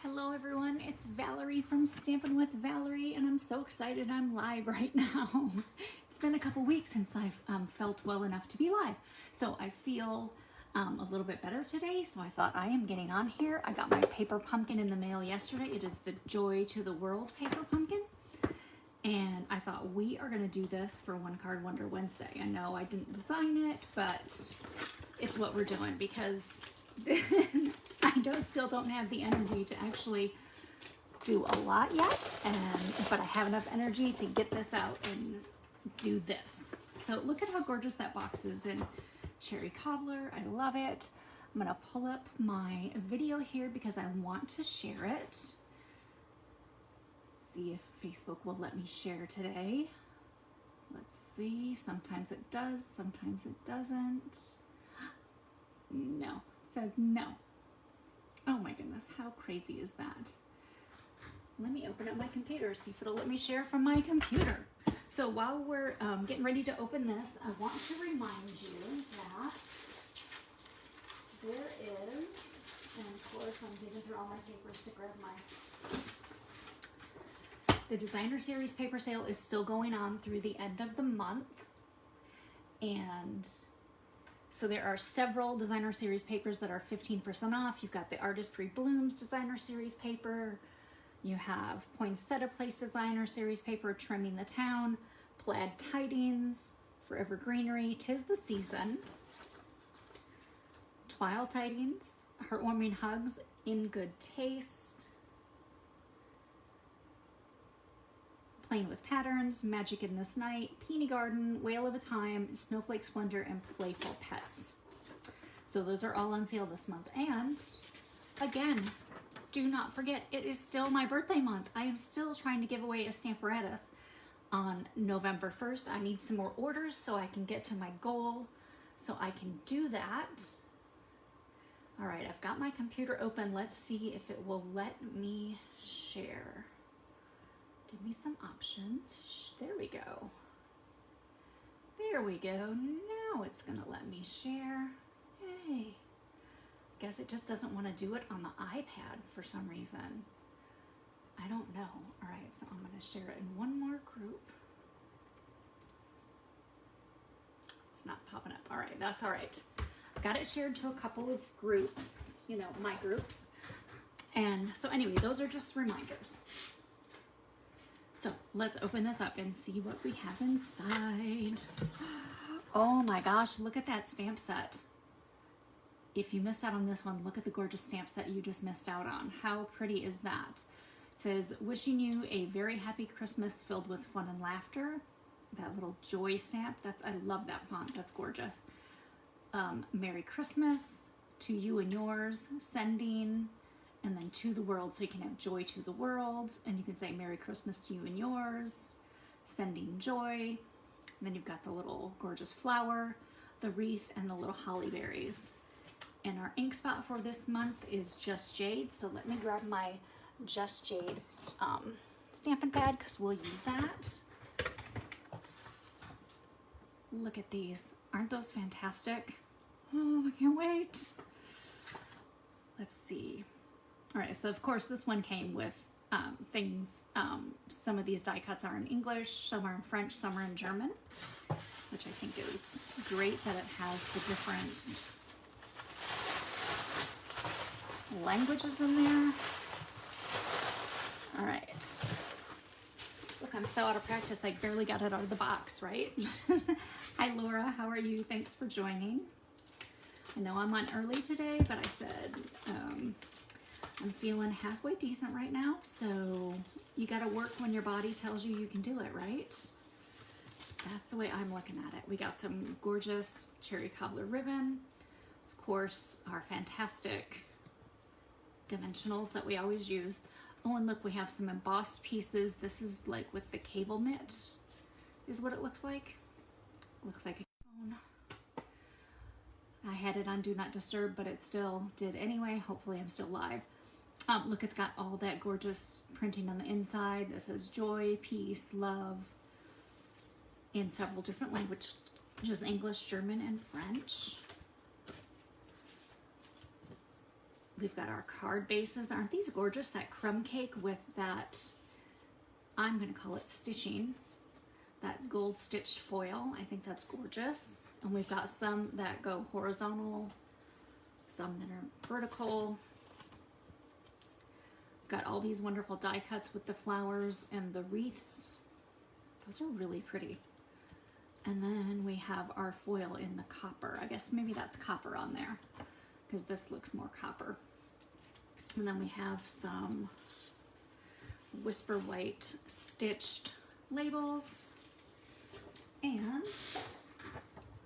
Hello everyone, it's Valerie from Stampin' with Valerie, and I'm so excited I'm live right now. It's been a couple weeks since I've felt well enough to be live, so I feel a little bit better today, so I thought I am getting on here. I got my paper pumpkin in the mail yesterday. It is the Joy to the World paper pumpkin, and I thought we are going to do this for One Card Wonder Wednesday. I know I didn't design it, but it's what we're doing because I still don't have the energy to actually do a lot yet, but I have enough energy to get this out and do this. So look at how gorgeous that box is in cherry cobbler. I love it. I'm gonna pull up my video here because I want to share it. See if Facebook will let me share today. Let's see, sometimes it does, sometimes it doesn't. No, it says no. Oh my goodness, how crazy is that? Let me open up my computer, see if it'll let me share from my computer. So while we're getting ready to open this, I want to remind you that there is, and of course I'm digging through all my papers to grab the Designer Series paper sale is still going on through the end of the month. And so there are several Designer Series papers that are 15% off. You've got the Artistry Blooms Designer Series paper. You have Poinsettia Place Designer Series paper, Trimming the Town, Plaid Tidings, Forever Greenery, 'Tis the Season, Twile Tidings, Heartwarming Hugs, In Good Taste, Playing with Patterns, Magic in This Night, Peony Garden, Whale of a Time, Snowflake Splendor, and Playful Pets. So those are all on sale this month. And again, do not forget, it is still my birthday month. I am still trying to give away a Stamparatus on November 1st. I need some more orders so I can get to my goal, so I can do that. All right, I've got my computer open. Let's see if it will let me share. Give me some options. There we go. There we go. Now it's gonna let me share. Yay. Guess it just doesn't want to do it on the iPad for some reason. I don't know. All right, so I'm gonna share it in one more group. It's not popping up. All right, that's all right. I've got it shared to a couple of groups, you know, my groups. And so anyway, those are just reminders. So let's open this up and see what we have inside. Oh my gosh, look at that stamp set. If you missed out on this one, look at the gorgeous stamp set you just missed out on. How pretty is that? It says, wishing you a very happy Christmas filled with fun and laughter. That little joy stamp, I love that font, that's gorgeous. Merry Christmas to you and yours, sending, and then to the world, so you can have joy to the world, and you can say Merry Christmas to you and yours, sending joy. And then you've got the little gorgeous flower, the wreath, and the little holly berries. And our ink spot for this month is Just Jade, so let me grab my Just Jade Stampin' Pad because we'll use that. Look at these, aren't those fantastic? Oh, I can't wait. Let's see. All right, so of course this one came with things, some of these die cuts are in English, some are in French, some are in German, which I think is great that it has the different languages in there. All right. Look, I'm so out of practice, I barely got it out of the box, right? Hi Laura, how are you? Thanks for joining. I know I'm on early today, but I said, I'm feeling halfway decent right now, so you gotta work when your body tells you you can do it, right? That's the way I'm looking at it. We got some gorgeous cherry cobbler ribbon. Of course, our fantastic dimensionals that we always use. Oh, and look, we have some embossed pieces. This is like with the cable knit, is what it looks like. Looks like a phone. I had it on Do Not Disturb, but it still did anyway. Hopefully I'm still live. Look, it's got all that gorgeous printing on the inside that says joy, peace, love, in several different languages, English, German, and French. We've got our card bases. Aren't these gorgeous? That crumb cake with that, I'm going to call it stitching, that gold stitched foil. I think that's gorgeous. And we've got some that go horizontal, some that are vertical. Got all these wonderful die cuts with the flowers and the wreaths. Those are really pretty. And then we have our foil in the copper. I guess maybe that's copper on there because this looks more copper. And then we have some Whisper White stitched labels. And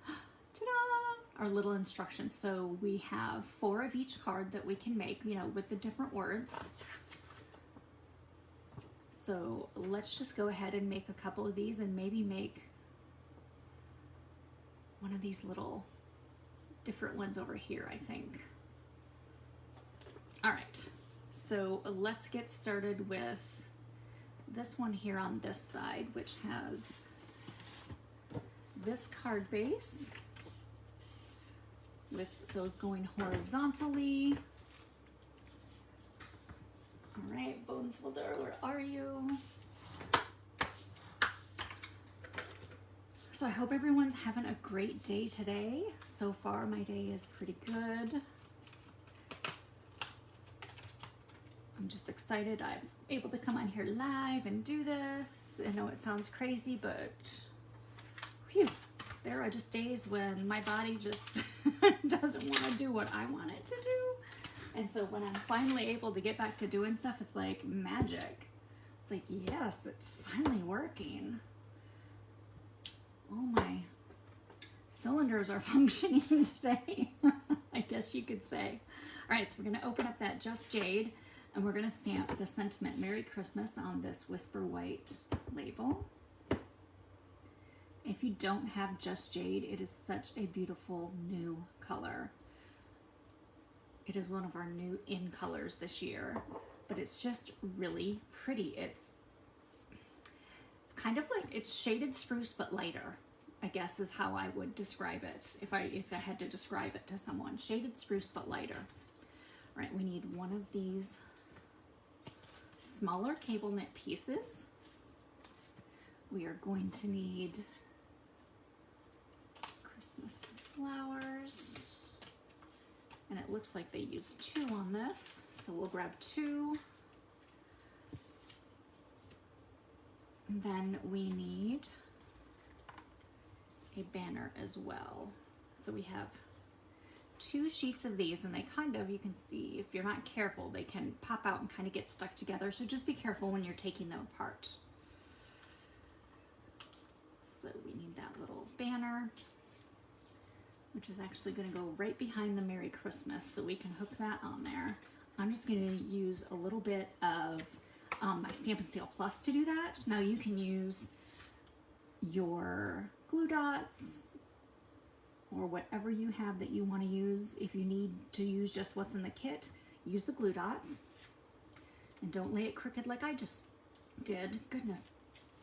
ta-da! Our little instructions. So we have 4 of each card that we can make, you know, with the different words. So let's just go ahead and make a couple of these and maybe make one of these little different ones over here, I think. All right, so let's get started with this one here on this side, which has this card base with those going horizontally. All right, Bone Folder, where are you? So I hope everyone's having a great day today. So far, my day is pretty good. I'm just excited I'm able to come on here live and do this. I know it sounds crazy, but whew, there are just days when my body just doesn't want to do what I want it to do. And so when I'm finally able to get back to doing stuff, it's like magic. It's like, yes, it's finally working. All my cylinders are functioning today, I guess you could say. All right, so we're going to open up that Just Jade, and we're going to stamp the sentiment Merry Christmas on this Whisper White label. If you don't have Just Jade, it is such a beautiful new color. It is one of our new in colors this year, but it's just really pretty. It's kind of like, it's shaded spruce but lighter, I guess is how I would describe it if I had to describe it to someone. Shaded spruce but lighter. All right, we need one of these smaller cable knit pieces. We are going to need Christmas flowers, and it looks like they used 2 on this, so we'll grab 2. And then we need a banner as well. So we have 2 sheets of these, and they kind of, you can see, if you're not careful, they can pop out and kind of get stuck together. So just be careful when you're taking them apart. So we need that little banner, which is actually going to go right behind the Merry Christmas, so we can hook that on there. I'm just going to use a little bit of my Stampin' Seal Plus to do that. Now you can use your glue dots or whatever you have that you want to use. If you need to use just what's in the kit, use the glue dots. And don't lay it crooked like I just did. Goodness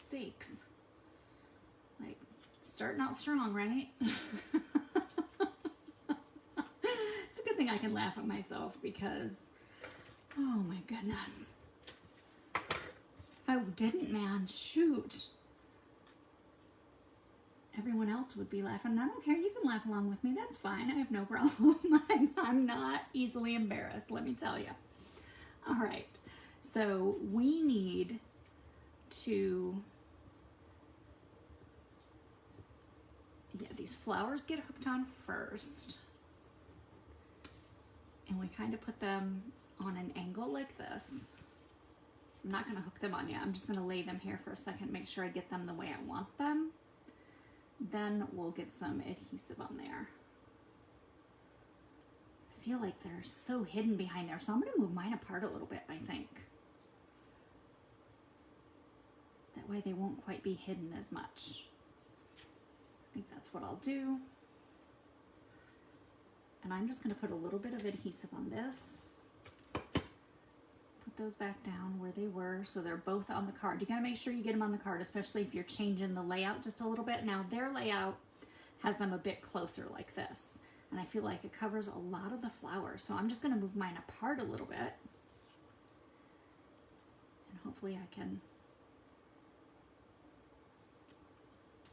sakes. Like, starting out strong, right? It's a good thing I can laugh at myself because, oh my goodness. If I didn't, man, shoot. Everyone else would be laughing. I don't care. You can laugh along with me. That's fine. I have no problem. I'm not easily embarrassed, let me tell you. All right. So we need to, these flowers get hooked on first. And we kind of put them on an angle like this. I'm not going to hook them on yet. I'm just going to lay them here for a second, make sure I get them the way I want them. Then we'll get some adhesive on there. I feel like they're so hidden behind there, so I'm going to move mine apart a little bit, I think. That way they won't quite be hidden as much. I think that's what I'll do. And I'm just going to put a little bit of adhesive on this. Put those back down where they were so they're both on the card. You got to make sure you get them on the card, especially if you're changing the layout just a little bit. Now their layout has them a bit closer like this. And I feel like it covers a lot of the flower. So I'm just going to move mine apart a little bit. And hopefully I can,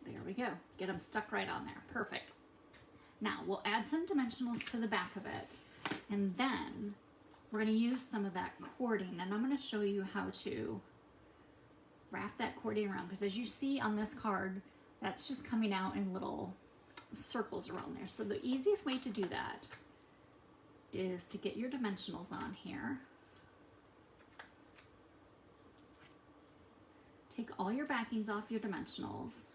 there we go. Get them stuck right on there. Perfect. Now we'll add some dimensionals to the back of it. And then we're going to use some of that cording. And I'm going to show you how to wrap that cording around. Because as you see on this card, that's just coming out in little circles around there. So the easiest way to do that is to get your dimensionals on here. Take all your backings off your dimensionals.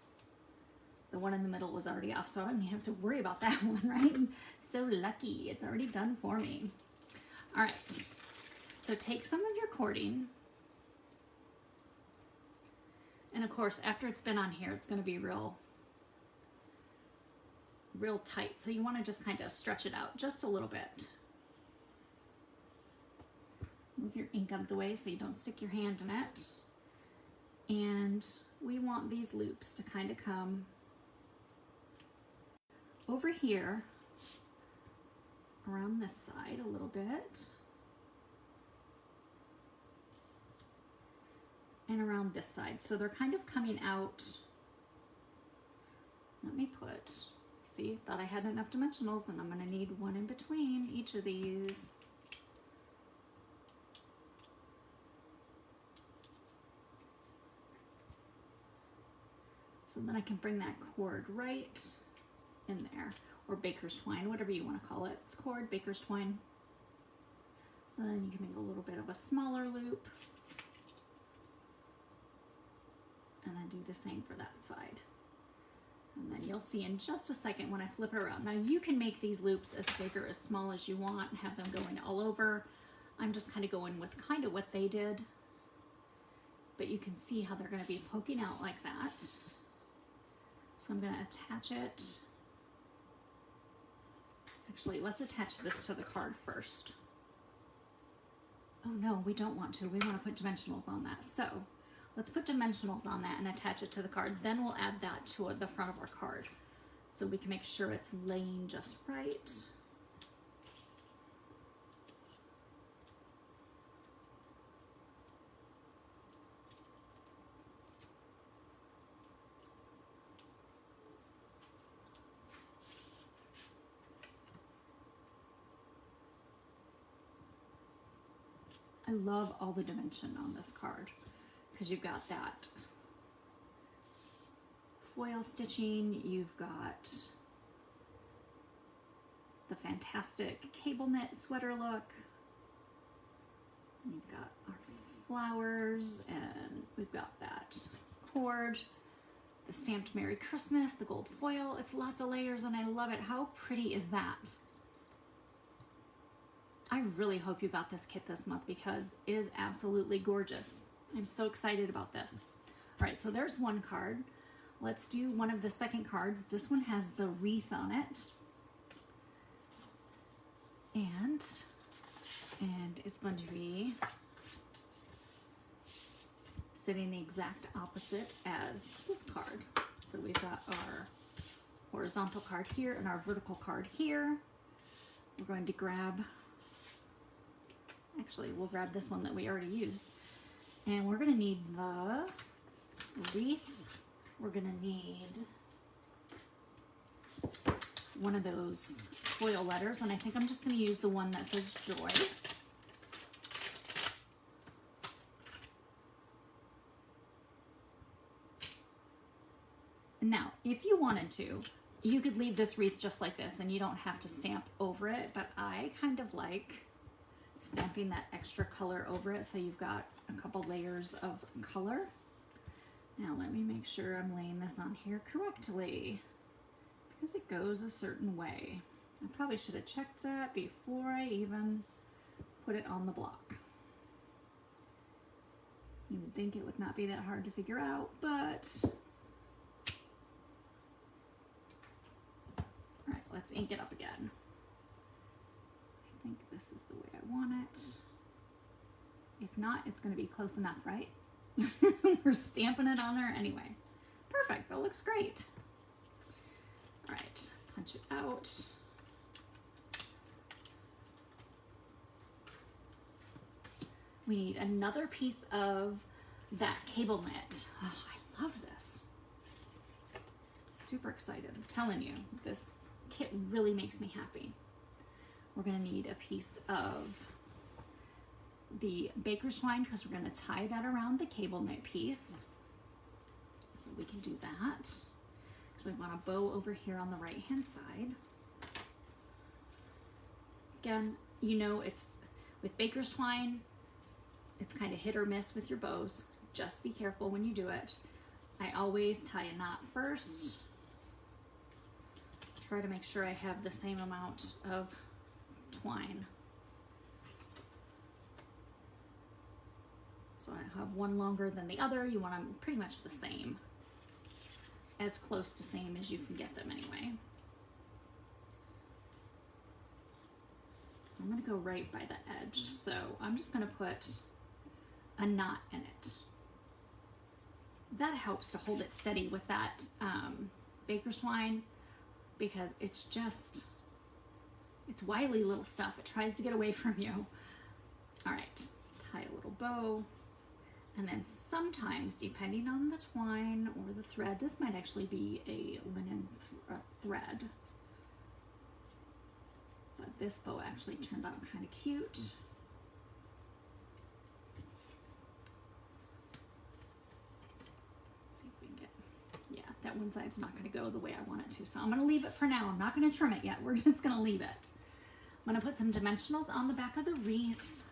The one in the middle was already off, so I don't even have to worry about that one, right? So lucky, it's already done for me. All right, so take some of your cording. And of course, after it's been on here, it's gonna be real tight. So you wanna just kind of stretch it out just a little bit. Move your ink out of the way so you don't stick your hand in it. And we want these loops to kind of come over here around this side a little bit. And around this side. So they're kind of coming out. Let me put, see, thought I had enough dimensionals, and I'm going to need one in between each of these. So then I can bring that cord right in there, or baker's twine, whatever you want to call it. It's cord, baker's twine. So then you can make a little bit of a smaller loop. And then do the same for that side. And then you'll see in just a second when I flip it around. Now you can make these loops as big or as small as you want and have them going all over. I'm just kind of going with kind of what they did. But you can see how they're going to be poking out like that. So I'm going to attach it. Actually, let's attach this to the card first. Oh no, we don't want to. We want to put dimensionals on that. So let's put dimensionals on that and attach it to the card. Then we'll add that to the front of our card so we can make sure it's laying just right. I love all the dimension on this card because you've got that foil stitching, you've got the fantastic cable knit sweater look, you've got our flowers, and we've got that cord, the stamped Merry Christmas, the gold foil. It's lots of layers and I love it. How pretty is that? I really hope you got this kit this month because it is absolutely gorgeous. I'm so excited about this. All right, so there's one card. Let's do one of the second cards. This one has the wreath on it. And it's going to be sitting the exact opposite as this card. So we've got our horizontal card here and our vertical card here. We're going to grab, actually we'll grab this one that we already used. And we're gonna need the wreath. We're gonna need one of those foil letters, and I think I'm just gonna use the one that says joy. Now, if you wanted to, you could leave this wreath just like this and you don't have to stamp over it, but I kind of like stamping that extra color over it so you've got a couple layers of color. Now let me make sure I'm laying this on here correctly because it goes a certain way. I probably should have checked that before I even put it on the block. You would think it would not be that hard to figure out, but all right, let's ink it up again. I think this is the way I want it. If not, it's going to be close enough, right? We're stamping it on there anyway. Perfect, that looks great. All right, punch it out. We need another piece of that cable knit. Oh, I love this. Super excited. I'm telling you, this kit really makes me happy. We're gonna need a piece of the baker's twine because we're gonna tie that around the cable knit piece. So we can do that. So we want a bow over here on the right hand side. Again, you know, it's with baker's twine, it's kind of hit or miss with your bows. Just be careful when you do it. I always tie a knot first. Try to make sure I have the same amount of twine. So I have one longer than the other. You want them pretty much the same. As close to same as you can get them anyway. I'm gonna go right by the edge. So I'm just gonna put a knot in it. That helps to hold it steady with that baker's twine because it's wily little stuff. It tries to get away from you. All right, tie a little bow. And then sometimes, depending on the twine or the thread, this might actually be a linen thread. But this bow actually turned out kind of cute. That one side's not going to go the way I want it to. So I'm going to leave it for now. I'm not going to trim it yet. We're just going to leave it. I'm going to put some dimensionals on the back of the wreath.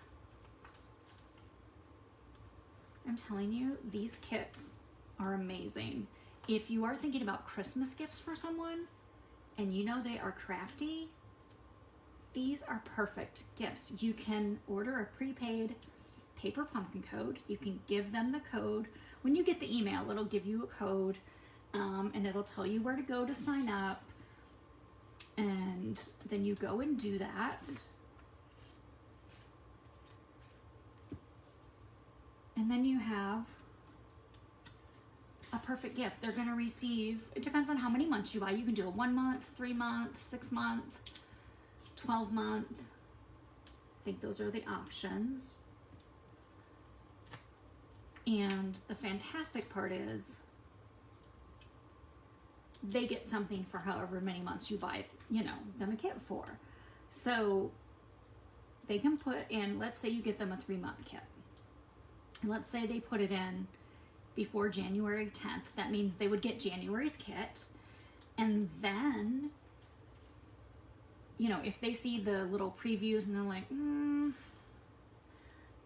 I'm telling you, these kits are amazing. If you are thinking about Christmas gifts for someone and you know they are crafty, these are perfect gifts. You can order a prepaid paper pumpkin code. You can give them the code. When you get the email, it'll give you a code. And it'll tell you where to go to sign up, and then you go and do that, and then you have a perfect gift. They're going to receive, it depends on how many months you buy. You can do a 1 month, 3 month, 6 month, 12 month. I think those are the options. And the fantastic part is they get something for however many months you buy, you know, them a kit for. So they can put in, let's say you get them a 3-month kit. And let's say they put it in before January 10th. That means they would get January's kit. And then, you know, if they see the little previews and they're like,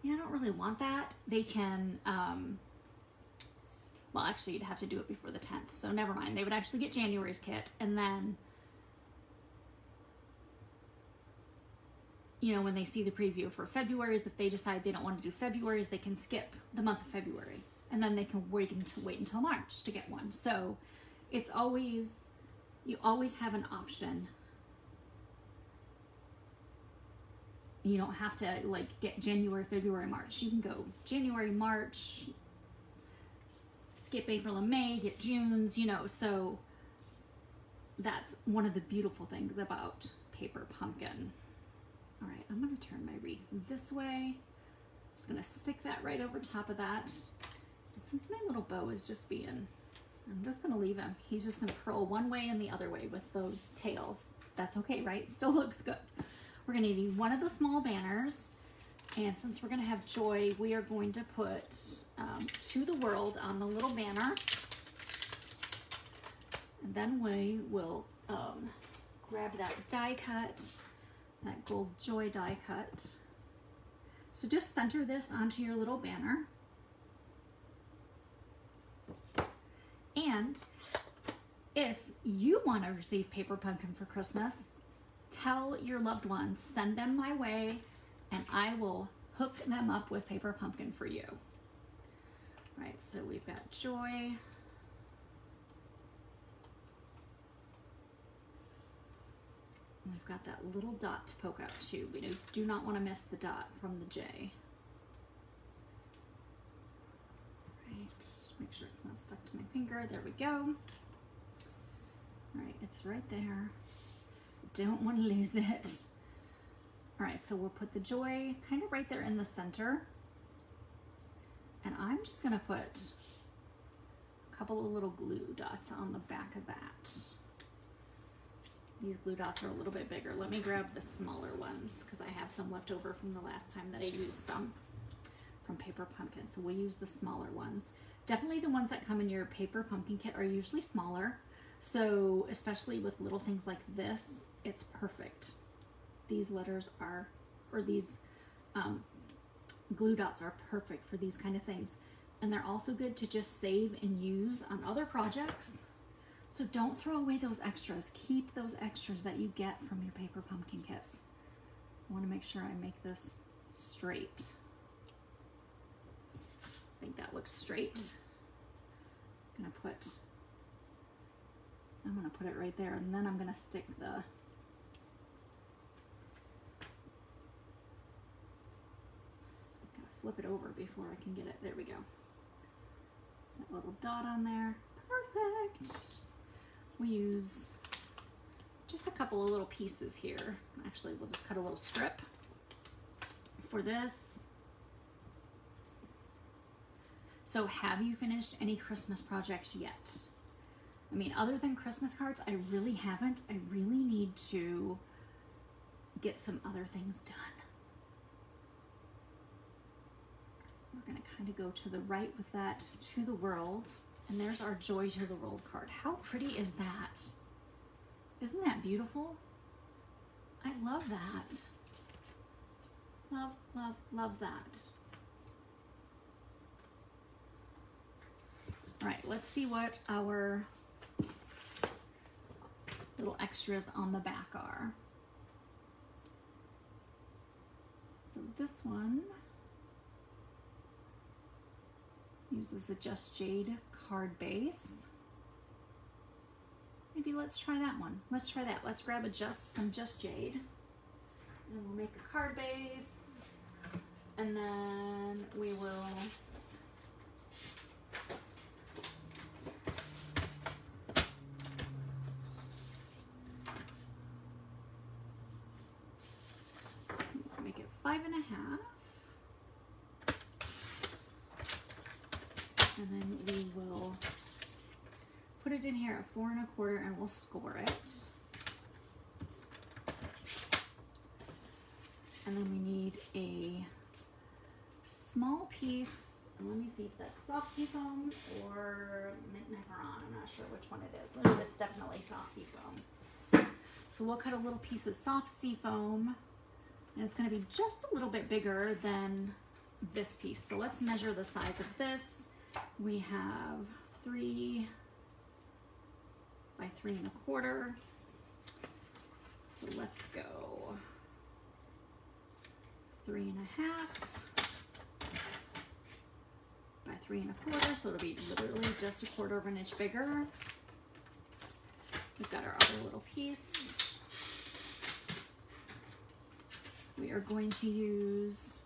yeah, I don't really want that, they can, well, actually, you'd have to do it before the 10th, so never mind. They would actually get January's kit, and then, you know, when they see the preview for February's, if they decide they don't want to do February's, they can skip the month of February, and then they can wait until March to get one. So it's always, you always have an option. You don't have to, like, get January, February, March. You can go January, March, skip April and May, get June's, you know, so that's one of the beautiful things about paper pumpkin. All right, I'm going to turn my wreath this way. Just going to stick that right over top of that. And since my little bow is just being, I'm just going to leave him. He's just going to curl one way and the other way with those tails. That's okay, right? Still looks good. We're going to need one of the small banners. And since we're going to have joy, we are going to put To the World on the little banner. And then we will grab that die cut, that gold joy die cut. So just center this onto your little banner. And if you want to receive paper pumpkin for Christmas, tell your loved ones, send them my way, and I will hook them up with paper pumpkin for you. All right, so we've got joy. We've got that little dot to poke out too. We do not want to miss the dot from the J. Right, make sure it's not stuck to my finger. There we go. All right, it's right there. Don't want to lose it. All right, so we'll put the joy kind of right there in the center. And I'm just gonna put a couple of little glue dots on the back of that. These glue dots are a little bit bigger. Let me grab the smaller ones because I have some left over from the last time that I used some from Paper Pumpkin. So we'll use the smaller ones. Definitely the ones that come in your Paper Pumpkin kit are usually smaller. So especially with little things like this, it's perfect. These letters are, or these glue dots are perfect for these kind of things. And they're also good to just save and use on other projects. So don't throw away those extras. Keep those extras that you get from your Paper Pumpkin kits. I want to make sure I make this straight. I think that looks straight. I'm gonna put it right there, and then I'm gonna stick the flip it over before I can get it. There we go. That little dot on there. Perfect. We use just a couple of little pieces here. Actually, we'll just cut a little strip for this. So have you finished any Christmas projects yet? I mean, other than Christmas cards, I really haven't. I really need to get some other things done. We're gonna kind of go to the right with that, to the world. And there's our Joy to the World card. How pretty is that? Isn't that beautiful? I love that. Love, love, love that. All right, let's see what our little extras on the back are. So this one uses a Just Jade card base. Maybe let's try that one. Let's try that. Let's grab some Just Jade, and we'll make a card base, and then we will make it 5.5. And then we will put it in here at 4 1/4 and we'll score it. And then we need a small piece. Let me see if that's soft seafoam or mint macaron. I'm not sure which one it is. Oh, it's definitely soft seafoam. So we'll cut a little piece of soft seafoam, and it's going to be just a little bit bigger than this piece. So let's measure the size of this. We have 3 by 3 1/4. So let's go 3 1/2 by 3 1/4. So it'll be literally just 1/4 of an inch bigger. We've got our other little piece. We are going to use,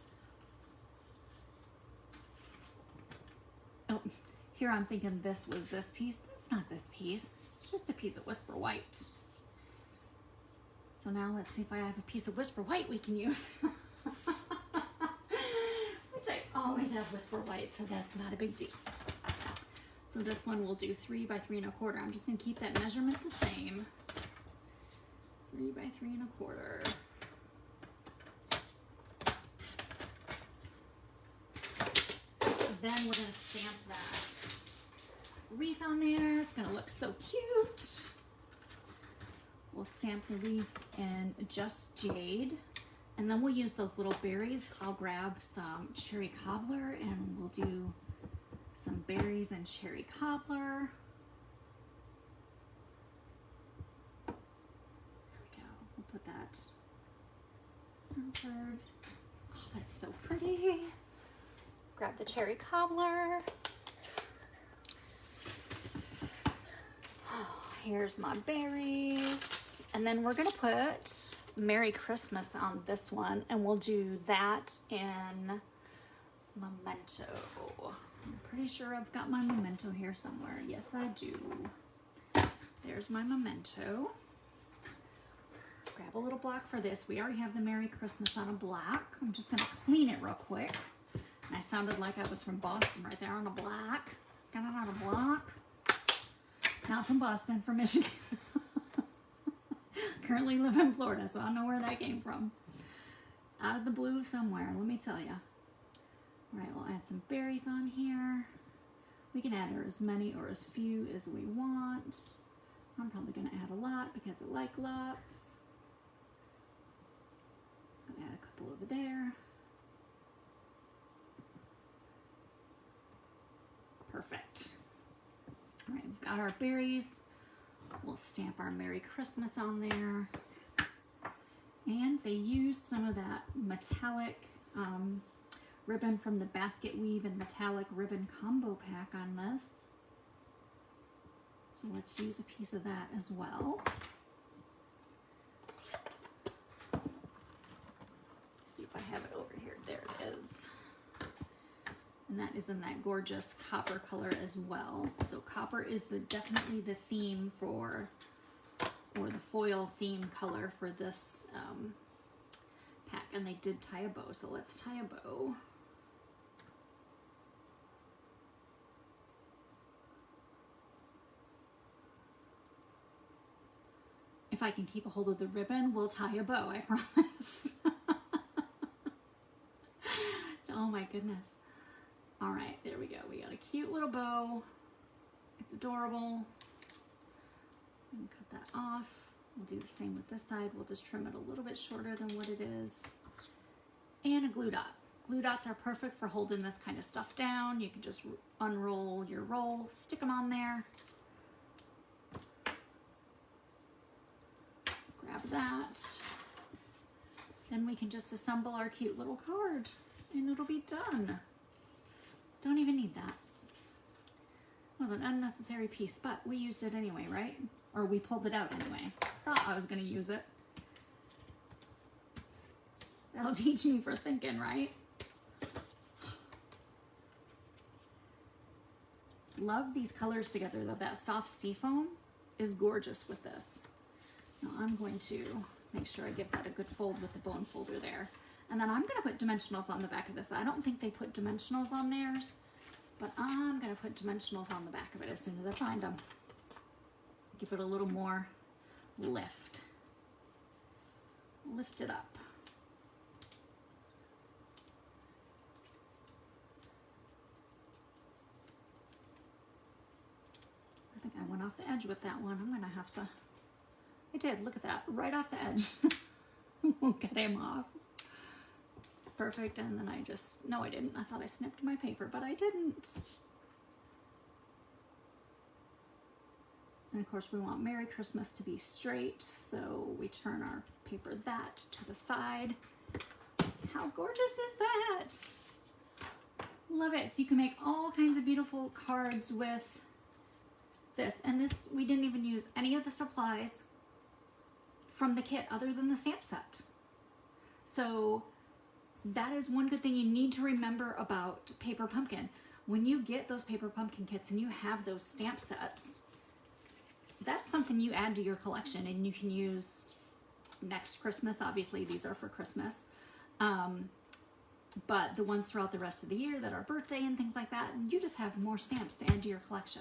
oh, here I'm thinking this was this piece. That's not this piece. It's just a piece of Whisper White. So now let's see if I have a piece of Whisper White we can use. Which I always have Whisper White, so that's not a big deal. So this one we'll do 3 by 3 1/4. I'm just gonna keep that measurement the same. 3 by 3 1/4. Then we're gonna stamp that wreath on there. It's gonna look so cute. We'll stamp the wreath in Just Jade, and then we'll use those little berries. I'll grab some cherry cobbler and we'll do some berries and cherry cobbler. There we go. We'll put that centered. Oh, that's so pretty. Grab the cherry cobbler. Oh, here's my berries. And then we're gonna put Merry Christmas on this one, and we'll do that in Memento. I'm pretty sure I've got my Memento here somewhere. Yes, I do. There's my Memento. Let's grab a little block for this. We already have the Merry Christmas on a block. I'm just gonna clean it real quick. I I sounded like I was from Boston right there on a block. Got it on a block. Not from Boston, from Michigan. Currently live in Florida, so I don't know where that came from. Out of the blue somewhere, let me tell you. All right, we'll add some berries on here. We can add as many or as few as we want. I'm probably going to add a lot because I like lots. So I'm going to add a couple over there. Perfect. All right, we've got our berries. We'll stamp our Merry Christmas on there. And they used some of that metallic ribbon from the Basket Weave and Metallic Ribbon Combo Pack on this. So let's use a piece of that as well. Let's see if I have it over here. There it is. And that is in that gorgeous copper color as well. So copper is definitely the theme for, or the foil theme color for this pack. And they did tie a bow, so let's tie a bow. If I can keep a hold of the ribbon, we'll tie a bow, I promise. Oh my goodness. All right, there we go. We got a cute little bow. It's adorable. Cut that off. We'll do the same with this side. We'll just trim it a little bit shorter than what it is. And a glue dot. Glue dots are perfect for holding this kind of stuff down. You can just unroll your roll, stick them on there. Grab that. Then we can just assemble our cute little card and it'll be done. Don't even need that. It was an unnecessary piece, but we used it anyway, right? Or we pulled it out anyway. Thought I was gonna use it. That'll teach me for thinking, right? Love these colors together though. That soft seafoam is gorgeous with this. Now I'm going to make sure I give that a good fold with the bone folder there. And then I'm going to put dimensionals on the back of this. I don't think they put dimensionals on theirs, but I'm going to put dimensionals on the back of it as soon as I find them. Give it a little more lift. Lift it up. I think I went off the edge with that one. I'm going to have to... I did, look at that, right off the edge. Won't get him off. Perfect, and then I just, no I didn't. I thought I snipped my paper, but I didn't. And of course we want Merry Christmas to be straight, so we turn our paper that to the side. How gorgeous is that? Love it. So you can make all kinds of beautiful cards with this. And this, we didn't even use any of the supplies from the kit other than the stamp set. So that is one good thing you need to remember about Paper Pumpkin. When you get those Paper Pumpkin kits and you have those stamp sets, that's something you add to your collection and you can use next Christmas. Obviously these are for Christmas, but the ones throughout the rest of the year that are birthday and things like that, you just have more stamps to add to your collection.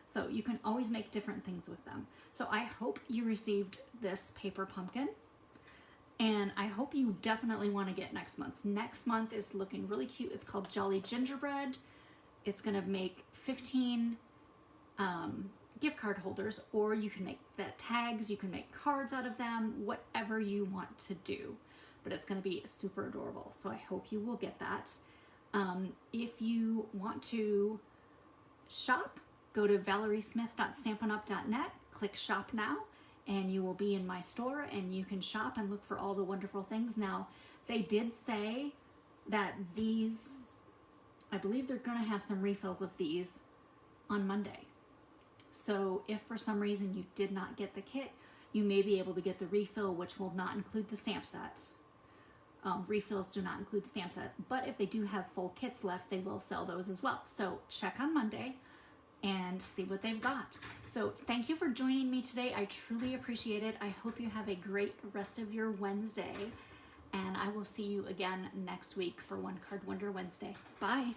So you can always make different things with them. So I hope you received this Paper Pumpkin. And I hope you definitely want to get next month's. Next month is looking really cute. It's called Jolly Gingerbread. It's going to make 15 gift card holders, or you can make the tags, you can make cards out of them, whatever you want to do. But it's going to be super adorable. So I hope you will get that. If you want to shop, go to valeriesmith.stampinup.net, click shop now, and you will be in my store and you can shop and look for all the wonderful things. Now, they did say that these, I believe they're gonna have some refills of these on Monday. So if for some reason you did not get the kit, you may be able to get the refill, which will not include the stamp set. Refills do not include stamp set, but if they do have full kits left, they will sell those as well. So check on Monday and see what they've got. So thank you for joining me today. I truly appreciate it. I hope you have a great rest of your Wednesday, And I will see you again next week for One Card Wonder Wednesday. Bye.